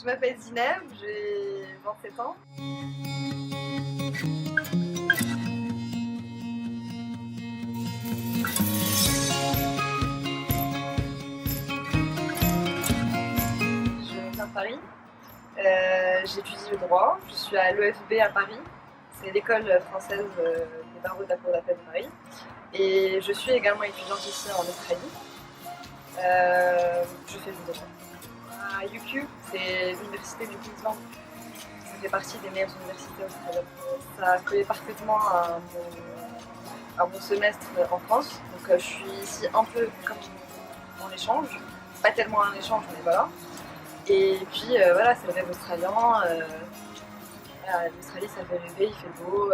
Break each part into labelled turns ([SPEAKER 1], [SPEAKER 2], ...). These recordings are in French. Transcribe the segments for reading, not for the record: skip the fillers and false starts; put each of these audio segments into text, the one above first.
[SPEAKER 1] Je m'appelle Zineb, j'ai 27 ans. Je viens de Paris. J'étudie le droit. Je suis à l'EFB à Paris. C'est l'école française des barreaux de la Cour d'appel de Paris. Et je suis également étudiante ici en Australie. Je fais du droit. À UQ, c'est l'université du Queensland. Ça fait partie des meilleures universités australiennes. Ça collait parfaitement à mon semestre en France. Donc je suis ici un peu comme en échange. Pas tellement un échange, mais voilà. Et puis voilà, c'est le rêve australien. L'Australie, ça fait rêver, il fait beau.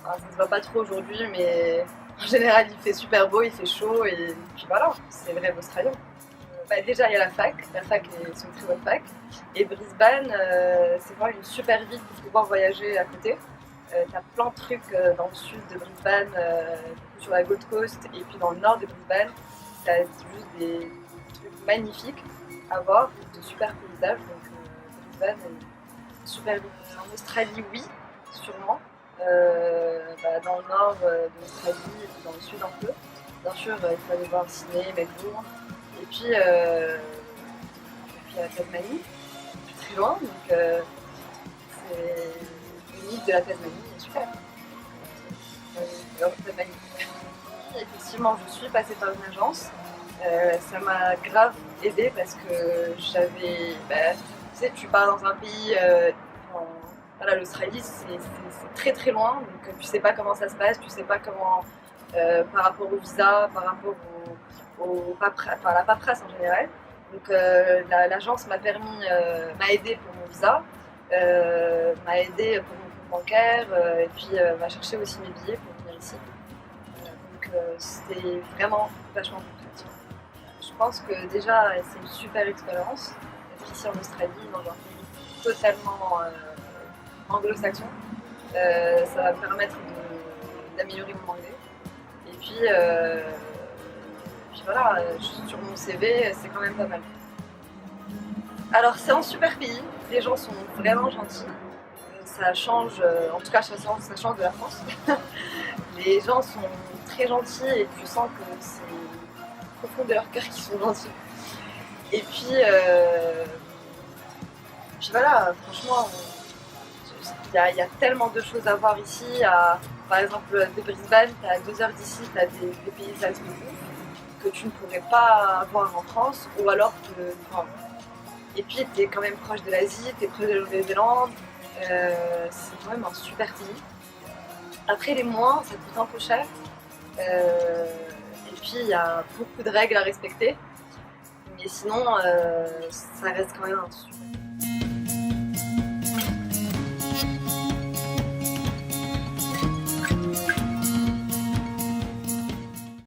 [SPEAKER 1] Ça se voit pas trop aujourd'hui, mais en général, il fait super beau, il fait chaud. Et puis voilà, c'est le rêve australien. Déjà, il y a la fac. La fac est une très bonne fac. Et Brisbane, c'est vraiment une super ville pour pouvoir voyager à côté. T'as plein de trucs dans le sud de Brisbane, sur la Gold Coast, et puis dans le nord de Brisbane. T'as juste des trucs magnifiques à voir, de super paysages. Donc Brisbane est super ville. En Australie, oui, sûrement. Dans le nord de l'Australie et puis dans le sud un peu. Bien sûr, il faut aller voir Sydney, Melbourne. Et puis la Tasmanie, très loin, donc c'est l'île de la Tasmanie, est super. Tasmanie. Effectivement, je suis passée par une agence. Ça m'a grave aidée parce que j'avais. Tu sais, tu pars dans un pays. Voilà, l'Australie, c'est très très loin, donc tu sais pas comment ça se passe, tu sais pas comment. Par rapport au visa, par rapport à la paperasse en général. Donc l'agence m'a aidé pour mon visa, m'a aidé pour mon compte bancaire, et puis m'a cherché aussi mes billets pour venir ici. C'était vraiment vachement pratique. Je pense que déjà c'est une super expérience d'être ici en Australie, dans un pays totalement anglo-saxon. Ça va me permettre d'améliorer mon anglais. Et puis voilà, sur mon CV, c'est quand même pas mal. Alors c'est un super pays, les gens sont vraiment gentils. Ça change, en tout cas ça change de la France. Les gens sont très gentils et tu sens que c'est au fond de leur cœur qu'ils sont gentils. Et puis voilà, franchement, il y a tellement de choses à voir ici. Par exemple, de Brisbane, tu à 2 heures d'ici, tu as des paysages de ouf que tu ne pourrais pas avoir en France, ou alors que. Enfin, et puis, tu es quand même proche de l'Asie, tu es proche de la Nouvelle-Zélande. C'est quand même un super pays. Après, les mois, ça coûte un peu cher. Et puis, il y a beaucoup de règles à respecter. Mais sinon, ça reste quand même un super.